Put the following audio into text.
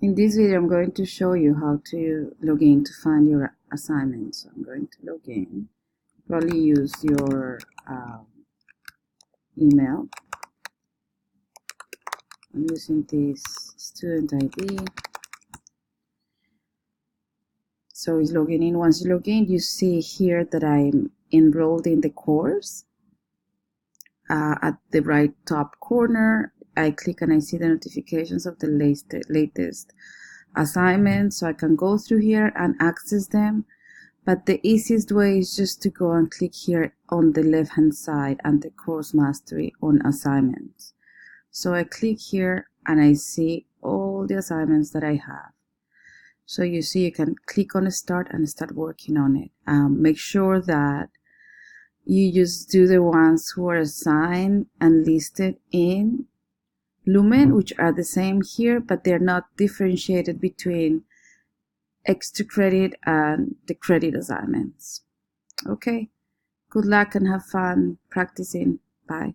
In this video, I'm going to show you how to log in to find your assignments. So I'm going to log in. Probably use your email. I'm using this student ID. So it's logging in. Once you log in, you see here that I'm enrolled in the course. At the right top corner, I click and I see the notifications of the latest assignments, so I can go through here and access them. But the easiest way is just to go and click here on the left hand side and the course mastery on assignments. So I click here and I see all the assignments that I have. So you see you can click on start and start working on it. Make sure that you just do the ones who are assigned and listed in Lumen, which are the same here, but they're not differentiated between extra credit and the credit assignments. Okay, good luck and have fun practicing. Bye.